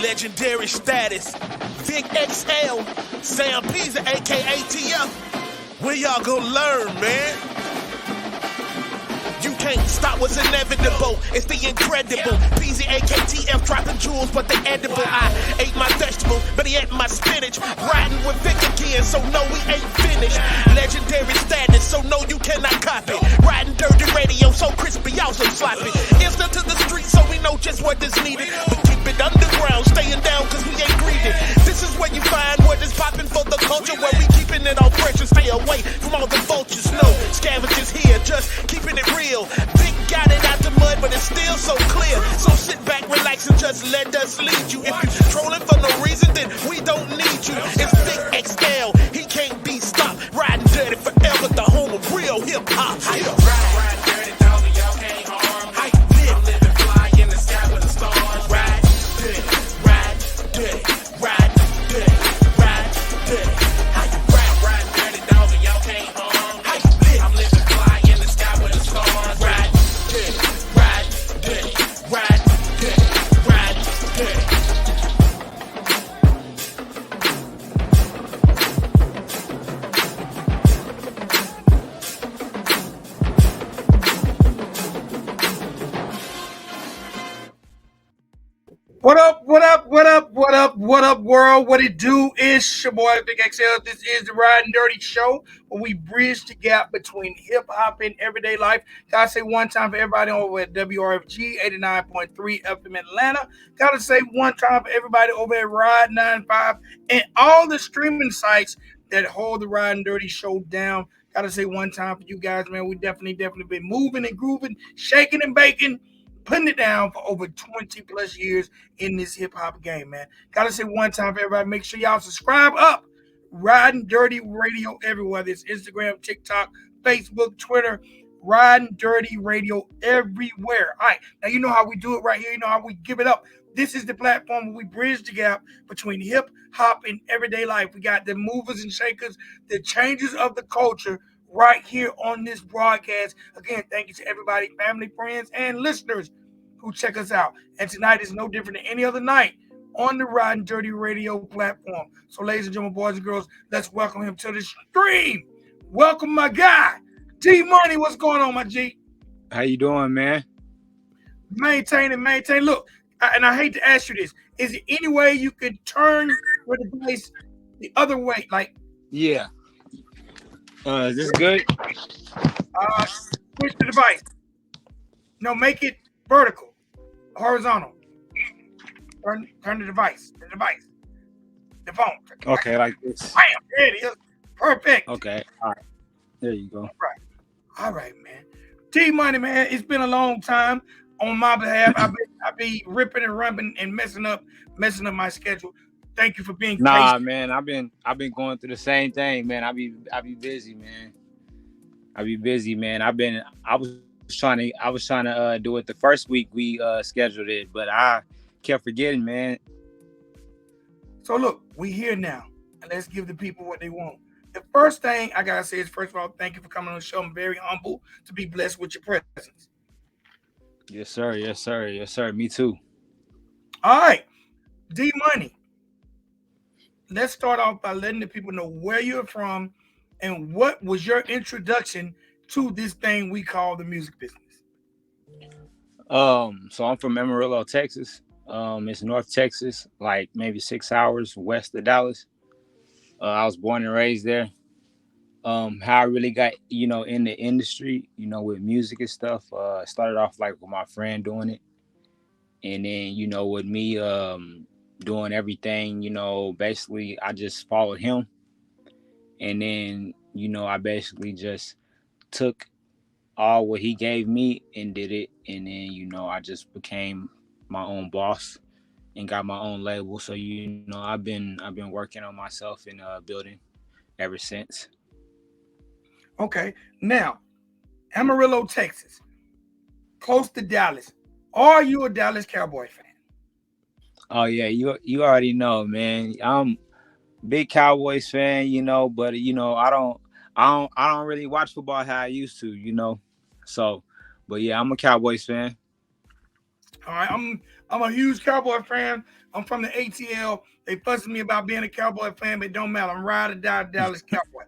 Legendary status. Vic XL. Sam P's aka TF. Where y'all gonna learn, man? You can't stop what's inevitable. It's the incredible. PZ AKTF dropping jewels, but they edible. I ate my vegetables, but he ate my spinach. Riding with Vic again, so no, we ain't finished. Legendary status, so no, you cannot copy. Ridin Durty Radio, so crispy, also sloppy. Instant to the street, so we know just what is needed. But keep it underground, staying down, cause we ain't greedy. This is where you find what is popping for the culture, where we keeping it all fresh and stay away from all the vultures. No scavengers here, just keeping it real. Vic got it out the mud, but it's still so clear. So sit back, relax, and just let us lead you. If you trolling for no reason, then we don't need you. It's Vic XL, he can't be stopped. Riding dirty forever, the home of real hip hop. Ride dirty, dog, and y'all can't harm. I'm living fly in the sky with the stars. Ride dirty, ride dirty, ride dirty, ride dirty. Ride dirty, dog, and y'all can't harm. I'm living fly in the sky with the stars. Ride dirty, ride dirty, ride dirty, ride dirty. What up, what up, what up, what up, what up, world? What it do is your boy, Big XL. This is the Ridin Durty Show, where we bridge the gap between hip-hop and everyday life. Gotta say one time for everybody over at WRFG 89.3 FM Atlanta. Gotta say one time for everybody over at Ride 95 and all the streaming sites that hold the Ridin Durty Show down. Gotta say one time for you guys, man. We definitely been moving and grooving, shaking and baking, putting it down for over 20 plus years in this hip hop game, man. Gotta say one time for everybody, make sure y'all subscribe up. Ridin Durty Radio everywhere. There's Instagram, TikTok, Facebook, Twitter. Ridin Durty Radio everywhere. All right, now you know how we do it right here. You know how we give it up. This is the platform where we bridge the gap between hip hop and everyday life. We got the movers and shakers, the changers of the culture, right here on this broadcast. Again, thank you to everybody, family, friends, and listeners who check us out. And tonight is no different than any other night on the Ridin Durty Radio platform. So, ladies and gentlemen, boys and girls, let's welcome him to the stream. Welcome my guy, D.Money. What's going on, my G? How you doing, man? Maintain. Look, and I hate to ask you this. Is there any way you could turn your device the other way? Like, yeah. Is this good? Switch the device. No, make it vertical, horizontal. Turn the device. The phone. Okay, like this. Bam, there it is. Perfect. Okay, all right. There you go. All right, man. D.Money, man, it's been a long time. On my behalf, I be ripping and rubbing and messing up my schedule. Thank you for being Nah, patient. man, I've been going through the same thing, man. I be busy, man. I was trying to do it the first week we scheduled it, but I kept forgetting, man. So look, we here now, and let's give the people what they want. The first thing I gotta say is, first of all, thank you for coming on the show. I'm very humble to be blessed with your presence. Yes, sir. Me too. All right, D.Money. Let's start off by letting the people know where you're from and what was your introduction to this thing we call the music business. So I'm from Amarillo, Texas. It's North Texas, like maybe 6 hours west of Dallas. I was born and raised there. How I really got, in the industry, with music and stuff, started off like with my friend doing it. And then, with me doing everything, basically I just followed him. And then, I basically just took all what he gave me and did it. And then, I just became my own boss and got my own label. So, I've been working on myself and building ever since. Okay, now, Amarillo, Texas, close to Dallas. Are you a Dallas Cowboy fan? Oh yeah, you already know, man. I'm big Cowboys fan, but I don't really watch football how I used to, So, but yeah, I'm a Cowboys fan. All right, I'm a huge Cowboy fan. I'm from the ATL. They fussing me about being a Cowboy fan, but it don't matter. I'm ride or die Dallas Cowboy.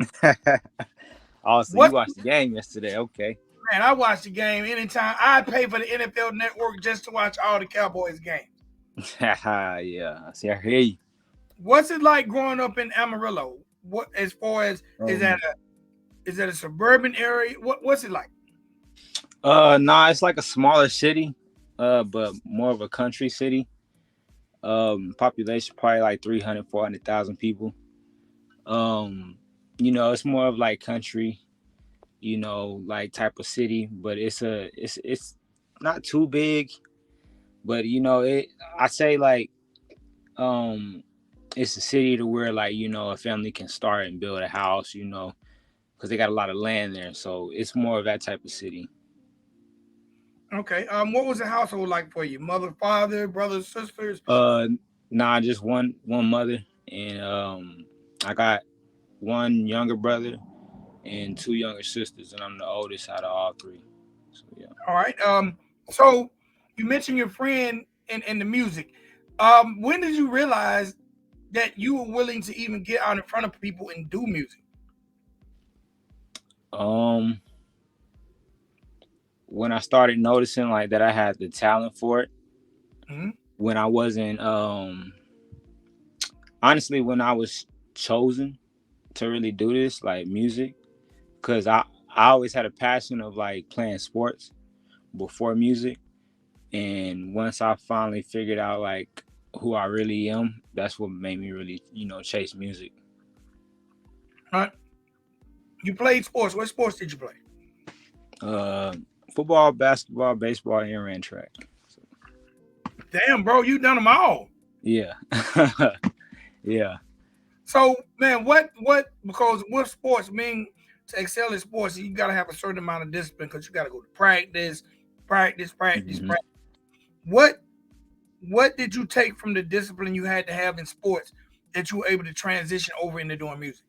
Oh, so you What watched the game yesterday? Okay. man? I watch the game anytime. I pay for the NFL Network just to watch all the Cowboys games. Yeah. See, I hear you. What's it like growing up in Amarillo? What as far as Um, is that a suburban area? What's it like? nah, it's like a smaller city, but more of a country city. Population probably like 300, 400,000 people. Um, it's more of like country, like type of city, but it's not too big, but I say like um it's a city to where like a family can start and build a house, because they got a lot of land there, so it's more of that type of city. Okay. What was the household like for you? Mother, father, brothers, sisters? Uh, nah, just one mother, and I got one younger brother and two younger sisters, and I'm the oldest out of all three. So yeah. All right. So you mentioned your friend and the music. When did you realize that you were willing to even get out in front of people and do music? Um, when I started noticing like that I had the talent for it, Hmm. when I wasn't honestly when I was chosen to really do this like music, because I always had a passion of like playing sports before music, and once I finally figured out like who I really am, that's what made me really chase music. Right. You played sports. What sports did you play? uh Football, basketball, baseball, and ran track. So, Damn, bro, you done them all. yeah. Yeah. So, man, what? Because with sports, mean to excel in sports, you got to have a certain amount of discipline because you got to go to practice, practice, practice, Hmm. practice. What what did you take from the discipline you had to have in sports that you were able to transition over into doing music?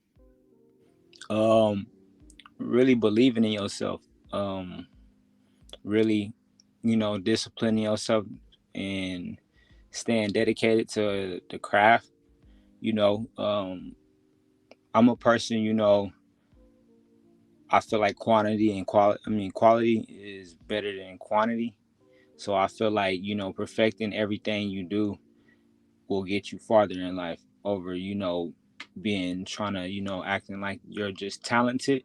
um Really believing in yourself, um really disciplining yourself and staying dedicated to the craft. you know um I'm a person, I feel like quantity and quality, quality is better than quantity. So I feel like perfecting everything you do will get you farther in life over being trying to acting like you're just talented.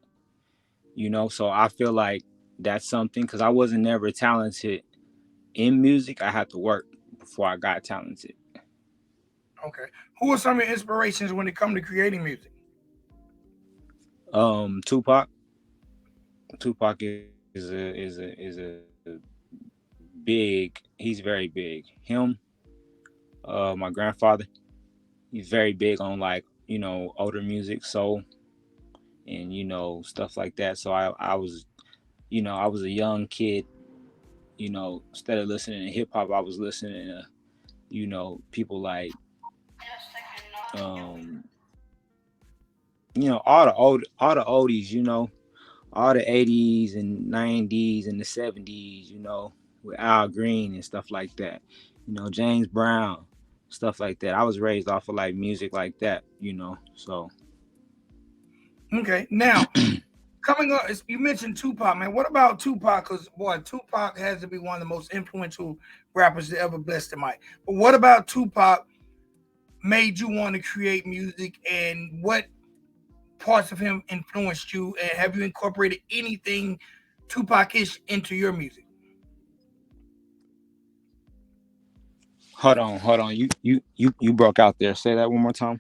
So I feel like that's something, because I wasn't never talented in music. I had to work before I got talented. Okay. Who are some of your inspirations when it comes to creating music? Tupac. Tupac is a big. He's very big. Him, my grandfather. He's very big on like older music, soul, and stuff like that. So I was I was a young kid. Instead of listening to hip hop, I was listening to people like um all the oldies, all the 80s and 90s and the 70s, with Al Green and stuff like that. James Brown, stuff like that. I was raised off of like music like that, so Okay. Now, coming up, you mentioned Tupac, man. What about Tupac? Because boy, Tupac has to be one of the most influential rappers to ever bless the mic. But what about Tupac made you want to create music, and what parts of him influenced you? And have you incorporated anything Tupac-ish into your music? hold on. You broke out there. Say that one more time.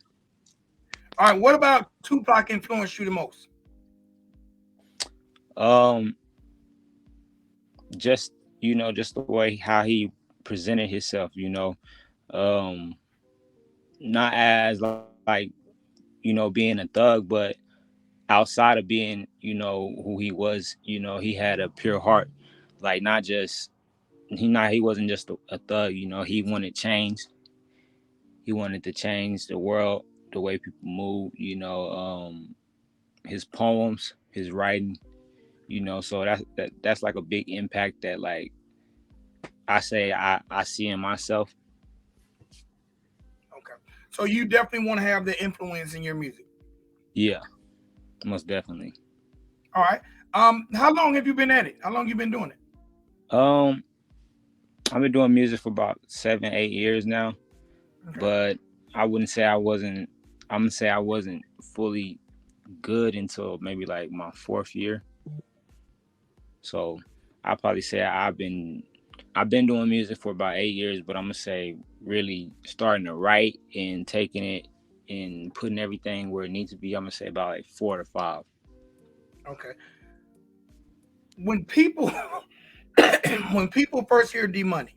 All right. What about Tupac influenced you the most? Um, just just the way how he presented himself, um, not as like being a thug, but outside of being who he was, he had a pure heart, like not just he wasn't just a thug. He wanted change. He wanted to change the world, the way people move. His poems, his writing. So that's like a big impact that like I say I see in myself. Okay. So you definitely want to have the influence in your music. Yeah, most definitely. All right. How long have you been at it? How long you been doing it? Um, I've been doing music for about 7, 8 years now, Okay. but I wouldn't say I wasn't. I'm gonna say I wasn't fully good until maybe like my fourth year. So I probably say I've been doing music for about 8 years, but I'm gonna say really starting to write and taking it and putting everything where it needs to be. I'm gonna say about like 4 to 5. Okay. When people when people first hear D-Money,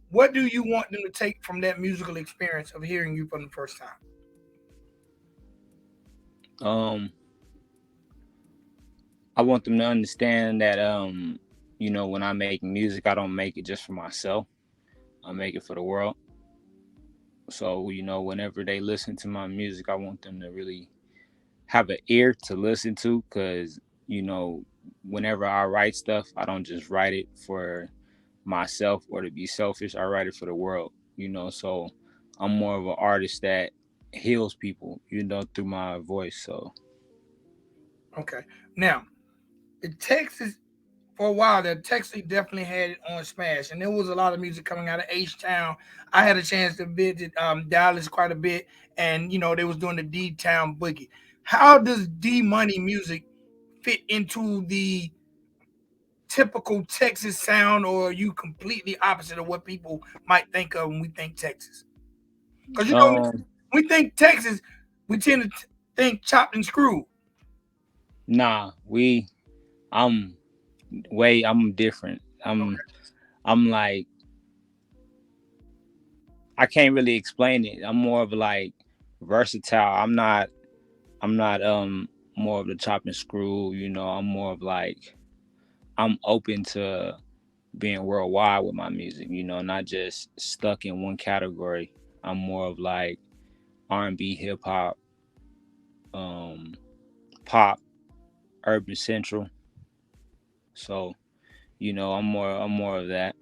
what do you want them to take from that musical experience of hearing you for the first time? Um, I want them to understand that when I make music, I don't make it just for myself. I make it for the world. So whenever they listen to my music, I want them to really have an ear to listen to, because you know whenever I write stuff, I don't just write it for myself or to be selfish. I write it for the world. So I'm more of an artist that heals people, through my voice. So Okay. Now, in Texas, for a while there, Texas definitely had it on smash, and there was a lot of music coming out of H Town. I had a chance to visit Dallas quite a bit, and they was doing the D Town boogie. How does D Money music fit into the typical Texas sound, or are you completely opposite of what people might think of when we think Texas? Because um we think Texas, we tend to think chopped and screwed. nah, I'm I'm different. I'm like, I can't really explain it. I'm more of like versatile. I'm not more of the chop and screw. I'm more of like, I'm open to being worldwide with my music, not just stuck in one category. I'm more of like R&B, hip hop, um pop, urban central. So, I'm more of that.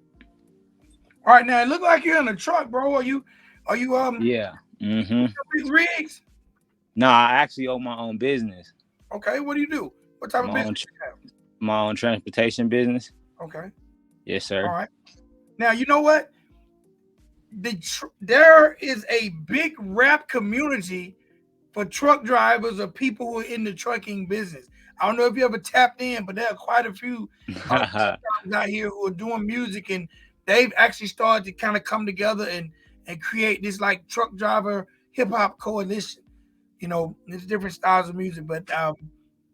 All right, now it look like you're in a truck, bro. Are you Yeah. Mhm. big rigs? No, I actually own my own business. Okay, what do you do? What type of My own business tr- you have? my own transportation business. Okay, Yes, all sir. right. Now you know what? There is a big rap community for truck drivers or people who are in the trucking business. I don't know if you ever tapped in, but there are quite a few truck drivers out here who are doing music, and they've actually started to kind of come together and create this like truck driver hip hop coalition. There's different styles of music, but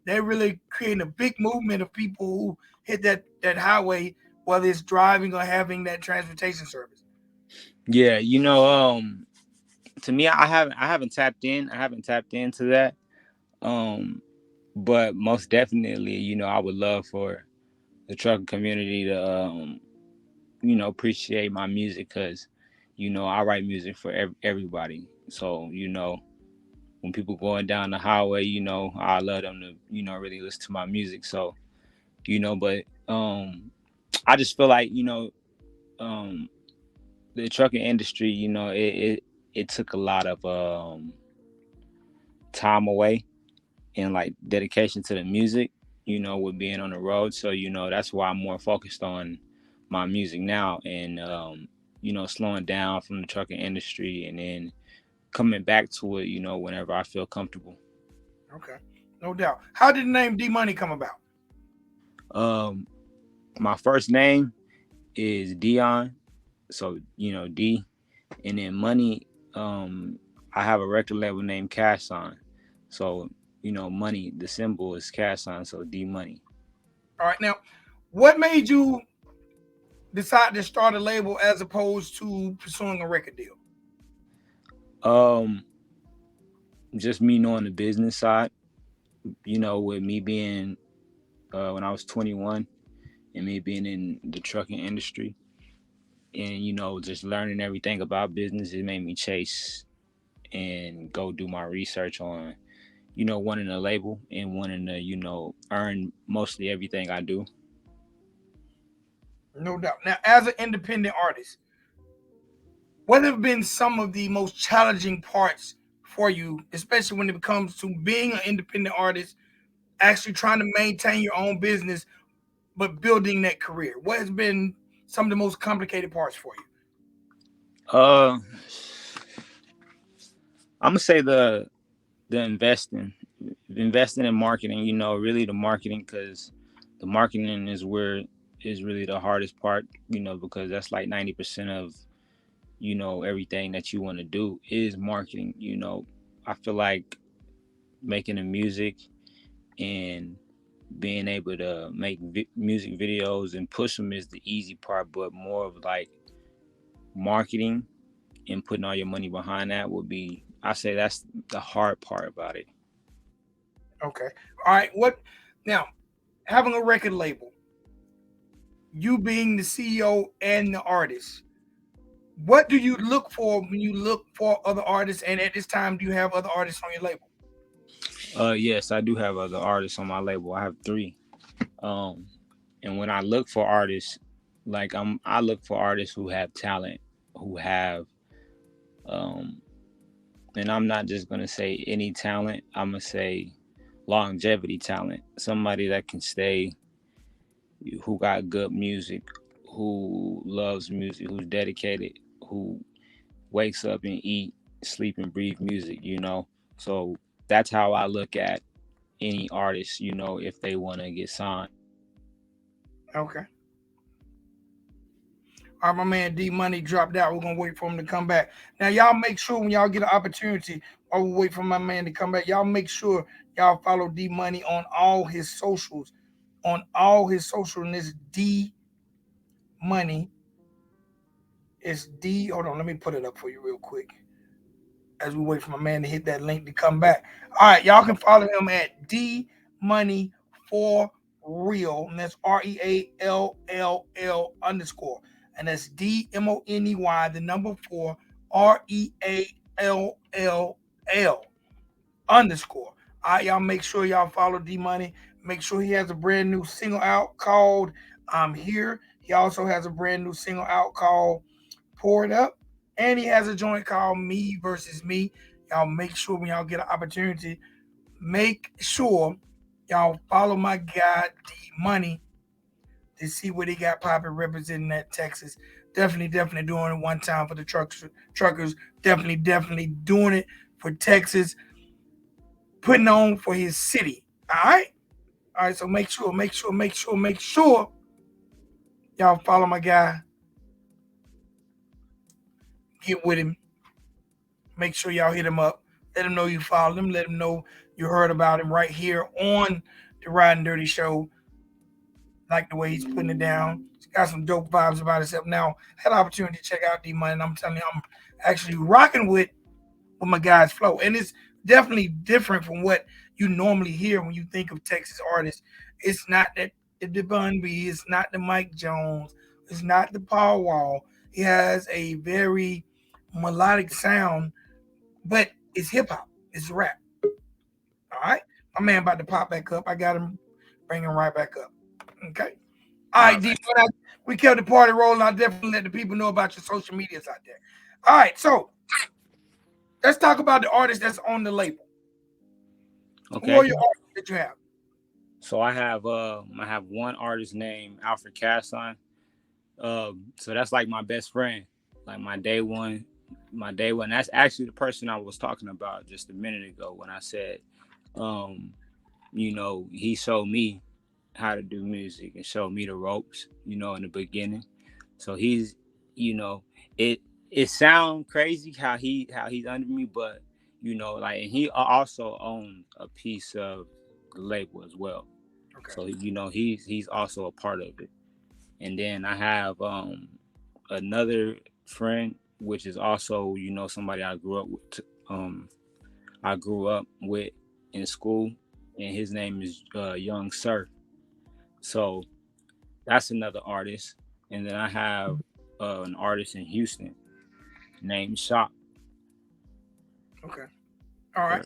they're really creating a big movement of people who hit that highway, whether it's driving or having that transportation service. Yeah, to me, I haven't tapped in. I haven't tapped into that. Um, but most definitely, I would love for the trucking community to appreciate my music, because I write music for everybody. So when people going down the highway, I love them to really listen to my music. So but I just feel like um the trucking industry, it took a lot of time away and like dedication to the music, with being on the road. So that's why I'm more focused on my music now, and slowing down from the trucking industry, and then coming back to it, whenever I feel comfortable. Okay, no doubt. How did the name D Money come about? Um, my first name is Dion, so D, and then Money. I have a record label named Cash Sign, so Money. The symbol is Cash Sign, so D.Money. All right, now, what made you decide to start a label as opposed to pursuing a record deal? Um, just me knowing the business side, with me being when I was 21, and me being in the trucking industry, and just learning everything about business, it made me chase and go do my research on wanting a label and wanting to earn mostly everything I do. No doubt. Now, as an independent artist, what have been some of the most challenging parts for you, especially when it comes to being an independent artist, actually trying to maintain your own business, but building that career? What has been some of the most complicated parts for you? Uh, I'm gonna say the investing in marketing. You know, really the marketing, because the marketing is where is really the hardest part. You know, because that's like 90% of everything that you want to do is marketing. You know, I feel like making the music and being able to make music videos and push them is the easy part, but more of like marketing and putting all your money behind that would be, I say that's the hard part about it. Okay. All right. What now? Having a record label, you being the CEO and the artist, what do you look for when you look for other artists? And at this time, do you have other artists on your label? Yes, I do have other artists on my label. I have three. Um, and when I look for artists, like I look for artists who have talent, who have, um, and I'm not just gonna say any talent. I'm gonna say longevity talent. Somebody that can stay, who got good music, who loves music, who's dedicated, who wakes up and eat, sleep and breathe music. So that's how I look at any artist. If they want to get signed. Okay. All right, my man D.Money dropped out. We're gonna wait for him to come back. Now, y'all make sure when y'all get an opportunity, while we wait for my man to come back, y'all make sure y'all follow D.Money on all his socials. On all his social, and this D.Money is D. Hold on, let me put it up for you real quick as we wait for my man to hit that link to come back. All right, y'all can follow him at D.Money for real, and that's REALLL underscore, and that's DMONEY, the number 4 REALLL underscore. All right, y'all make sure y'all follow D.Money. Make sure he has a brand new single out called I'm Here. He also has a brand new single out called Pour It Up. And he has a joint called Me Versus Me. Y'all make sure when y'all get an opportunity, make sure y'all follow my guy D.Money to see what he got popping representing that Texas. Definitely doing it one time for the truckers. Definitely doing it for Texas. Putting on for his city. All right. So make sure y'all follow my guy. Get with him. Make sure y'all hit him up. Let him know you followed him. Let him know you heard about him right here on the Ridin Durty Show. Like the way he's putting it down. He's got some dope vibes about himself. Now, had an opportunity to check out D-Money, and I'm telling you, I'm actually rocking with my guy's flow. And it's definitely different from what you normally hear when you think of Texas artists. It's not that the Bun B, it's not the Mike Jones, it's not the Paul Wall. He has a very melodic sound, but it's hip hop, it's rap. All right. My man about to pop back up. I got him bring him right back up. Okay. All All right, right. D. We kept the party rolling. I definitely let the people know about your social medias out there. All right, so let's talk about the artist that's on the label. Who Okay. are your artists that you have? So I have one artist named Alfred Casson. So that's like my best friend, like my day one. That's actually the person I was talking about just a minute ago when I said, um, he showed me how to do music and showed me the ropes, in the beginning. So he's, you know, it it sounds crazy how he's under me, but like, and he also owns a piece of the label as well. Okay. So he's also a part of it. And then I have another friend, which is also somebody I grew up with in school, and his name is Young Sir. So that's another artist. And then I have an artist in Houston named Shop. Okay. All right.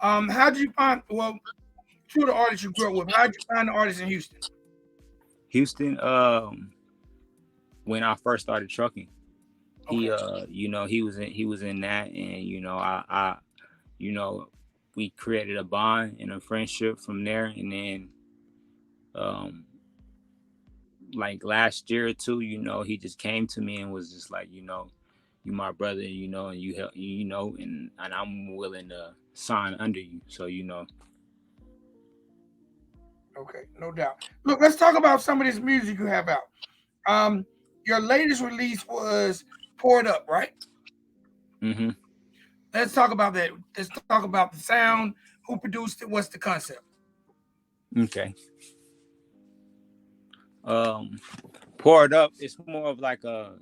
Yeah. How'd you find two of the artists you grew up with? How'd you find the artists in Houston? Houston. when I first started trucking. He Okay. he was in that, and I you know we created a bond and a friendship from there, and then um like last year or two, he just came to me and was just like, you my brother, and you help, and I'm willing to sign under you. So, Okay, no doubt. Look, let's talk about some of this music you have out. Um, your latest release was Poured Up, right? hmm Let's talk about that. Let's talk about the sound, who produced it, what's the concept. okay. Um, Poured Up. It's more of like a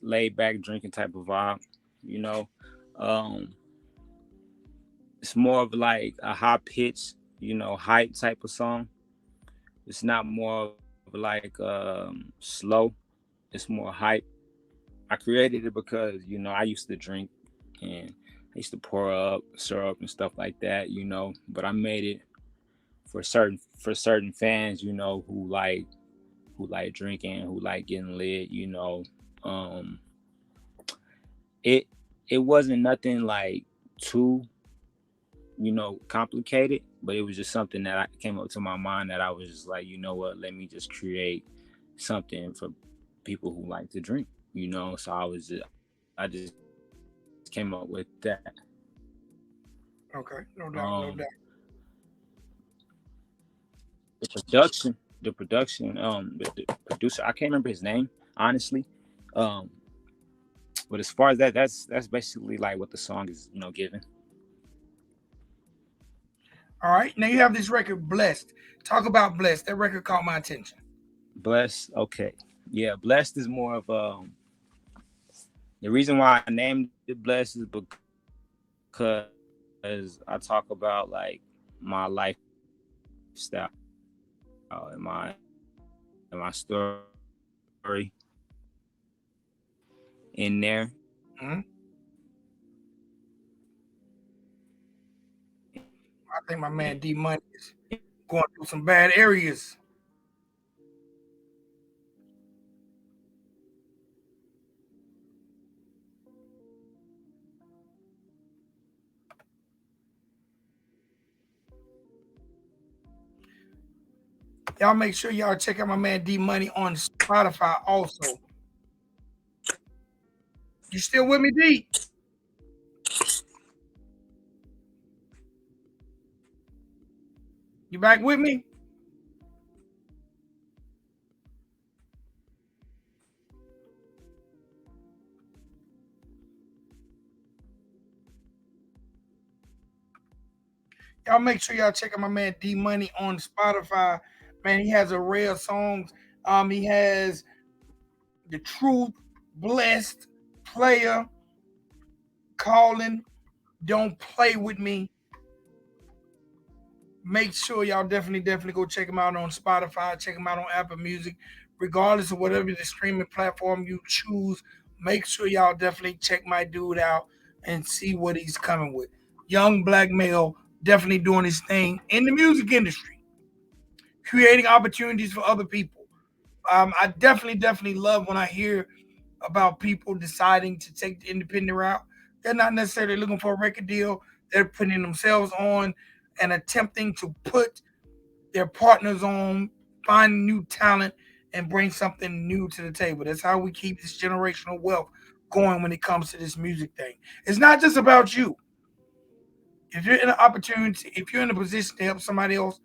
laid back drinking type of vibe. You know, um, it's more of like a high pitch, hype type of song. It's not more of like slow. It's more hype. I created it because I used to drink, and I used to pour up syrup and stuff like that. But I made it for certain fans, who like drinking, who like getting lit. Um, it it wasn't nothing like too complicated, but it was just something that I came up to my mind that I was just like, you know what, let me just create something for people who like to drink. So I just came up with that. Okay, no doubt, Um, no doubt. the producer, I can't remember his name, honestly. Um, but as far as that's basically like what the song is, given. All right, now you have this record, Blessed. Talk about Blessed. That record caught my attention. Blessed, okay. Yeah, blessed is more of the reason why I named it blessed is because I talk about like my lifestyle and my story in there. Mhm. I think my man D.Money is going through some bad areas. Y'all make sure y'all check out my man D.Money on Spotify also. You still with me, D? You back with me? Y'all make sure y'all check out my man D Money on Spotify. Man, he has a rare songs. He has The Truth, Blessed, Player, Calling, Don't Play With Me. Make sure y'all definitely go check him out on Spotify, check him out on Apple Music, regardless of whatever the streaming platform you choose. Make sure y'all definitely check my dude out and see what he's coming with. Young black male, definitely doing his thing in the music industry, creating opportunities for other people. I definitely love when I hear about people deciding to take the independent route. They're not necessarily looking for a record deal. They're putting themselves on and attempting to put their partners on, find new talent, and bring something new to the table. That's how we keep this generational wealth going when it comes to this music thing. It's not just about you. If you're in an opportunity, if you're in a position to help somebody else,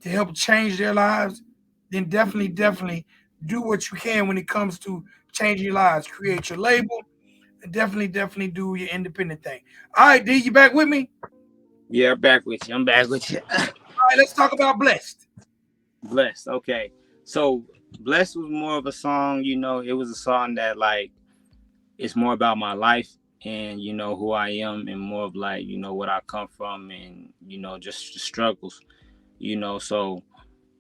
to help change their lives, then definitely do what you can when it comes to changing your lives. Create your label, and definitely do your independent thing. All right, D, you back with me? Yeah, back with you. I'm back with you. All right, let's talk about Blessed. Blessed. Okay. So Blessed was more of a song, it was a song that like it's more about my life and who I am, and more of like, what I come from, and just the struggles, so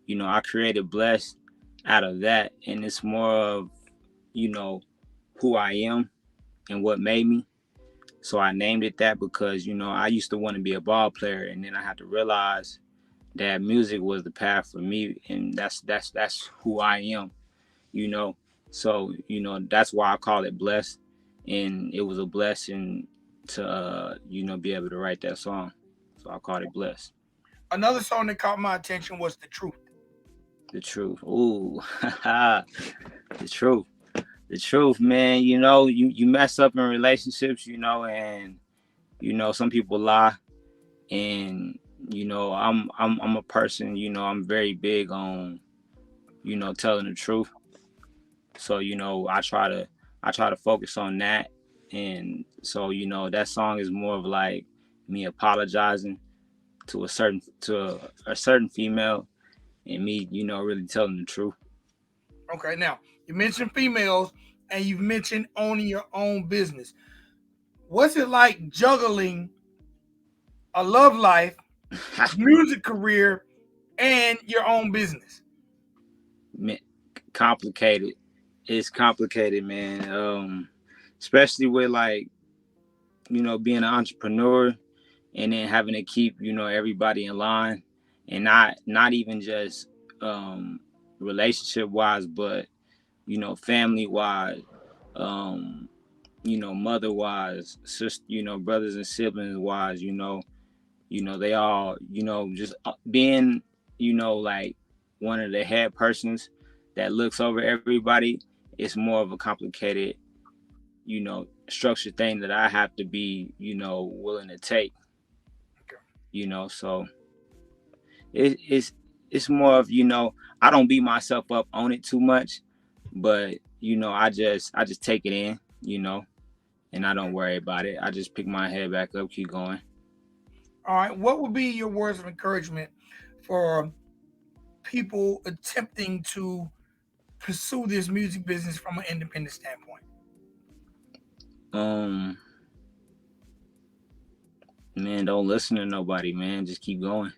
I created Blessed out of that, and it's more of, you know, who I am and what made me. So I named it that because, I used to want to be a ball player, and then I had to realize that music was the path for me, and that's who I am, you know. So that's why I call it blessed, and it was a blessing to be able to write that song. So I called it blessed. Another song that caught my attention was "The Truth." The truth. Ooh, the truth. The truth, man. You mess up in relationships, and some people lie, and I'm a person, I'm very big on telling the truth. So I try to focus on that, and so that song is more of like me apologizing to a certain female, and me really telling the truth. Okay, now you mentioned females, and you've mentioned owning your own business. What's it like juggling a love life, music career, and your own business? Complicated. It's complicated, man. Especially with like being an entrepreneur, and then having to keep everybody in line, and not even just relationship wise, but family wise, um, mother wise, sister, brothers and siblings wise, they all just being like one of the head persons that looks over everybody. It's more of a complicated structured thing that I have to be willing to take. So it's more of I don't beat myself up on it too much, but I just take it in, and I don't worry about it. I just pick my head back up, keep going. All right, what would be your words of encouragement for people attempting to pursue this music business from an independent standpoint? um Man, don't listen to nobody, man. Just keep going,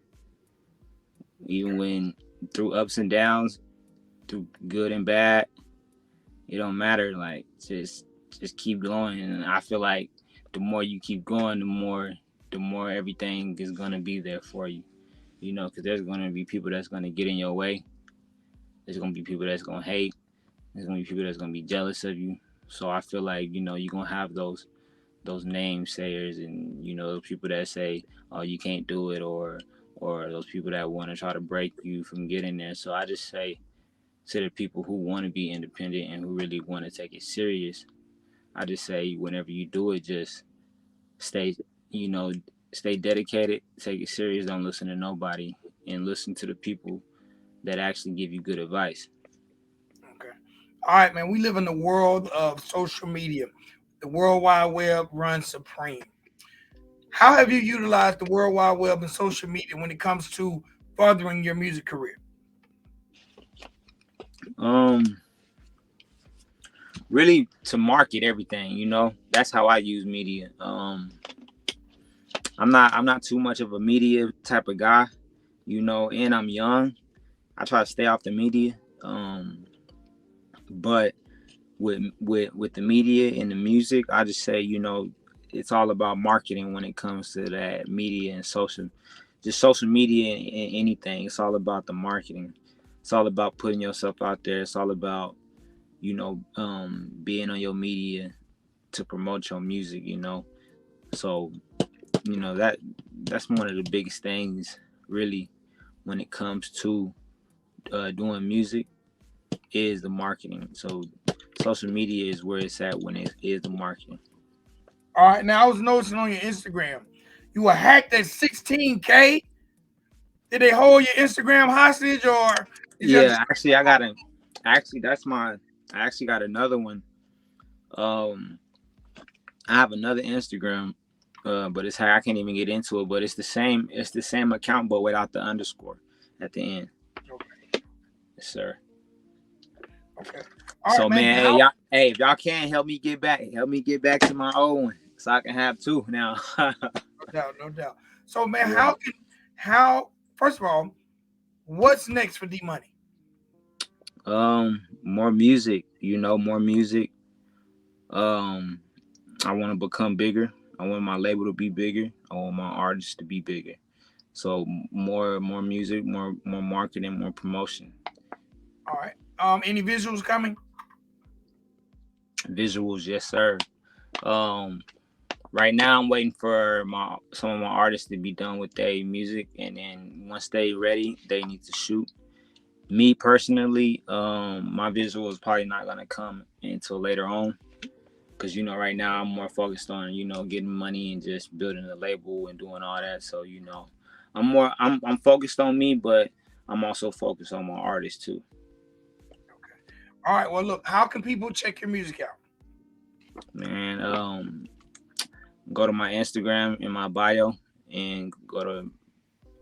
even when through ups and downs, through good and bad. It don't matter. Like just keep going, and I feel like the more you keep going, the more everything is gonna be there for you. Because there's gonna be people that's gonna get in your way. There's gonna be people that's gonna hate. There's gonna be people that's gonna be jealous of you. So I feel like you're gonna have those namesayers, and those people that say, "Oh, you can't do it," or those people that want to try to break you from getting there. So I just say to the people who want to be independent and who really want to take it serious, I just say whenever you do it, just stay, you know, stay dedicated, take it serious, don't listen to nobody, and listen to the people that actually give you good advice. Okay. All right, man. We live in the world of social media. The World Wide Web runs supreme. How have you utilized the World Wide Web and social media when it comes to furthering your music career? Um, Really to market everything, that's how I use media. I'm not too much of a media type of guy, and I'm young. I try to stay off the media. But with the media and the music, I just say, it's all about marketing when it comes to that media and just social media and anything. It's all about the marketing. It's all about putting yourself out there. It's all about, being on your media to promote your music, So, that's one of the biggest things really when it comes to doing music is the marketing. So social media is where it's at when it is the marketing. All right. Now, I was noticing on your Instagram, you were hacked at 16K. Did they hold your Instagram hostage, or is that Yeah, actually I actually got another one. Um I have another Instagram, but it's how I can't even get into it. But it's the same account, but without the underscore at the end. Yes, sir. okay? All right, So man. man, How if y'all can help me get back to my old one, so I can have two now. No doubt, no doubt. So, man, Yeah. how first of all, what's next for D-Money? More music, more music. Um, I want to become bigger. I want my label to be bigger. I want my artists to be bigger. So more music, more marketing, more promotion. All right. Any visuals coming? Visuals, yes, sir. Right now I'm waiting for some of my artists to be done with their music, and then once they ready, they need to shoot. Me personally, my visual is probably not gonna come until later on, because right now I'm more focused on getting money and just building a label and doing all that. So I'm focused on me, but I'm also focused on my artists too. Okay. All right. Well, look, how can people check your music out? Man, go to my Instagram in my bio and go to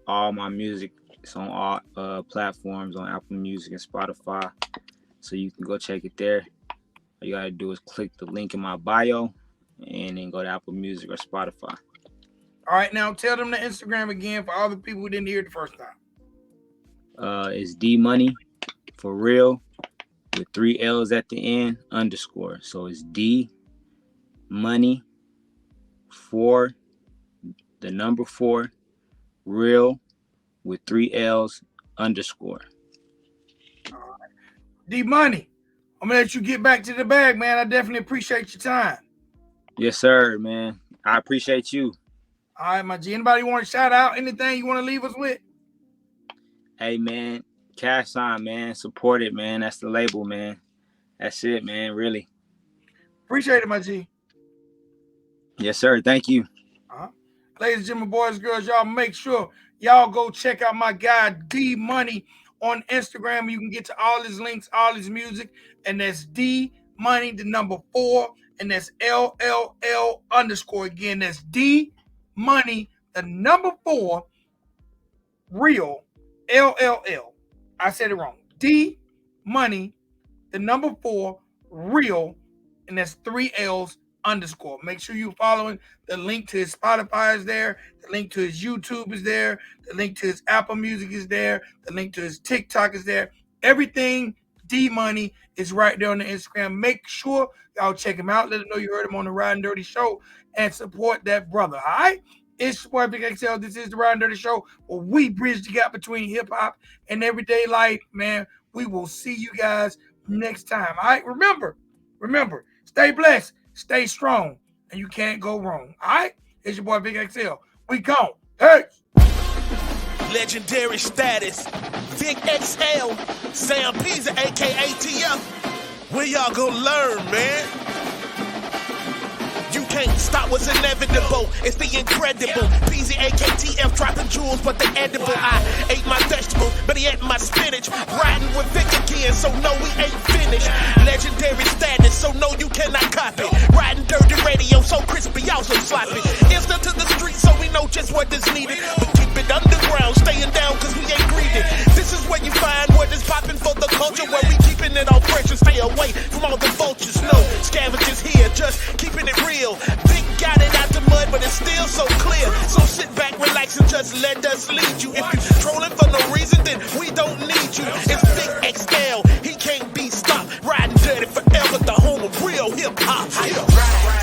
all my music. It's on all platforms, on Apple Music and Spotify. So you can go check it there. All you gotta do is click the link in my bio and then go to Apple Music or Spotify. All right, now tell them the Instagram again for all the people who didn't hear it the first time. It's D.Money for real with 3 L's at the end _. So it's D.Money 4 the number 4 real with 3 L's _. All right. D.Money, I'm gonna let you get back to the bag, man. I definitely appreciate your time. Yes, sir, man. I appreciate you. All right, my G. Anybody want to shout out? Anything you want to leave us with? Hey, man. Cash Sign, man. Support it, man. That's the label, man. That's it, man. Really. Appreciate it, my G. Yes, sir. Thank you. Ladies and gentlemen, boys and girls, y'all make sure y'all go check out my guy D.Money on Instagram. You can get to all his links, all his music, and that's D.Money, the number 4, and that's LLL _ again. That's D.Money, the number 4, real, LLL. I said it wrong. D.Money, the number 4, real, and that's 3 L's _. Make sure you're following. The link to his Spotify is there. The link to his YouTube is there. The link to his Apple Music is there. The link to his TikTok is there. Everything D.Money is right there on the Instagram. Make sure y'all check him out. Let him know you heard him on the Ridin Durty Show and support that brother. All right? It's your boy Big XL. This is the Ridin Durty Show, where we bridge the gap between hip hop and everyday life, man. We will see you guys next time. All right? Remember, stay blessed. Stay strong, and you can't go wrong. All right? It's your boy, Big XL. We gone. Hey! Legendary status. Vic XL. Sam Pisa, a.k.a. TF. Where y'all gonna learn, man? You can't stop what's inevitable. It's the incredible. PZAKTF dropping jewels, but they edible. I ate my vegetable, but he ate my spinach. Riding with Vic again, so no, we ain't finished. Legendary status, so no, you cannot copy. Ridin Durty Radio, so crispy, also sloppy. Instant to the street, so we know just what is needed. But keep it underground, staying down, cause we ain't greedy. This is where you find what is popping for the culture, where we keeping it all fresh and stay away from all the vultures. No scavengers here, just keeping it real. Big got it out the mud, but it's still so clear. So sit back, relax, and just let us lead you. If you trolling for no reason, then we don't need you. It's Big XL.